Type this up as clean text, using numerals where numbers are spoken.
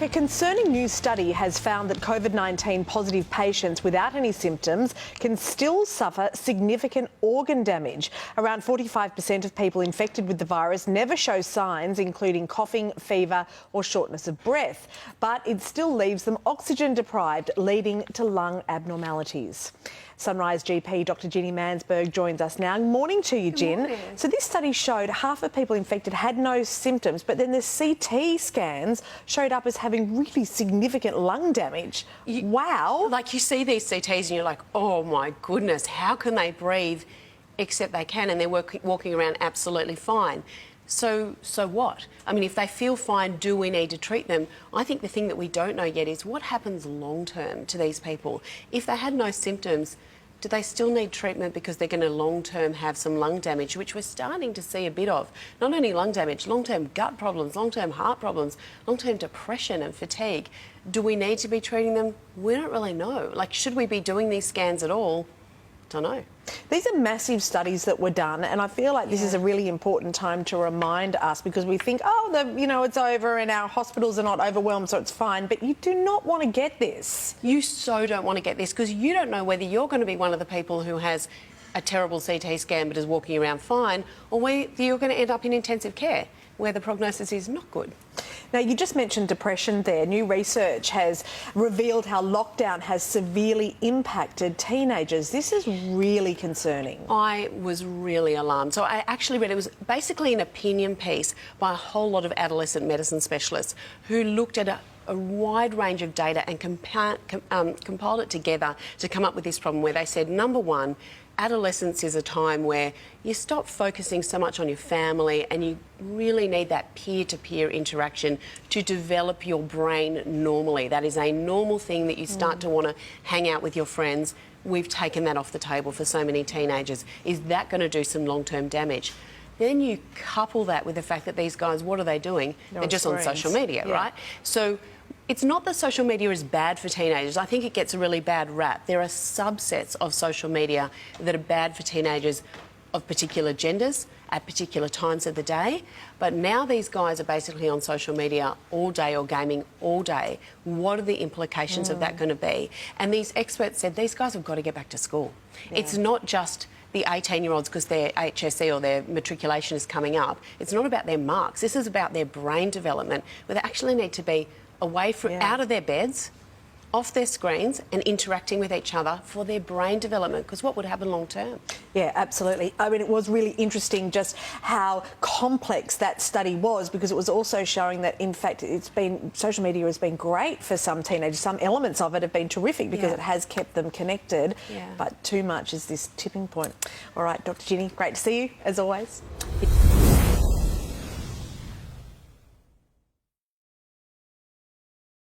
A concerning new study has found that COVID-19 positive patients without any symptoms can still suffer significant organ damage. Around 45% of people infected with the virus never show signs, including coughing, fever or shortness of breath, but it still leaves them oxygen deprived, leading to lung abnormalities. Sunrise GP Dr Ginny Mansberg joins us now. Good morning to you, Gin. So this study showed half of people infected had no symptoms, but then the CT scans showed up as having really significant lung damage. Wow. Like, you see these CTs and you're like, oh my goodness, how can they breathe? Except they can, and they're walking around absolutely fine. So what? I mean, if they feel fine, do we need to treat them? I think the thing that we don't know yet is what happens long term to these people. If they had no symptoms, do they still need treatment because they're going to long term have some lung damage, which we're starting to see a bit of? Not only lung damage, long term gut problems, long term heart problems, long term depression and fatigue. Do we need to be treating them? We don't really know. Like, should we be doing these scans at all? Don't know. These are massive studies that were done, and I feel like this is a really important time to remind us, because we think, oh, it's over and our hospitals are not overwhelmed, so it's fine. But you do not want to get this. You so don't want to get this, because you don't know whether you're going to be one of the people who has a terrible CT scan but is walking around fine, or whether you're going to end up in intensive care where the prognosis is not good. Now, you just mentioned depression there. New research has revealed how lockdown has severely impacted teenagers. This is really concerning. I was really alarmed. So I actually read, it was basically an opinion piece by a whole lot of adolescent medicine specialists who looked at a wide range of data and compiled it together to come up with this problem, where they said, number one, adolescence is a time where you stop focusing so much on your family and you really need that peer-to-peer interaction to develop your brain normally. That is a normal thing that you start to want to hang out with your friends. We've taken that off the table for so many teenagers. Is that going to do some long-term damage? Then you couple that with the fact that these guys, what are they doing? They're just on social media, right? So it's not that social media is bad for teenagers. I think it gets a really bad rap. There are subsets of social media that are bad for teenagers of particular genders at particular times of the day. But now these guys are basically on social media all day or gaming all day. What are the implications of that going to be? And these experts said these guys have got to get back to school. It's not just the 18-year-olds because their HSC or their matriculation is coming up. It's not about their marks. This is about their brain development, where they actually need to be away from out of their beds, off their screens and interacting with each other for their brain development, because what would happen long term? Yeah, absolutely. I mean, it was really interesting just how complex that study was, because it was also showing that, in fact, social media has been great for some teenagers. Some elements of it have been terrific because it has kept them connected, but too much is this tipping point. All right, Dr Ginny, great to see you, as always.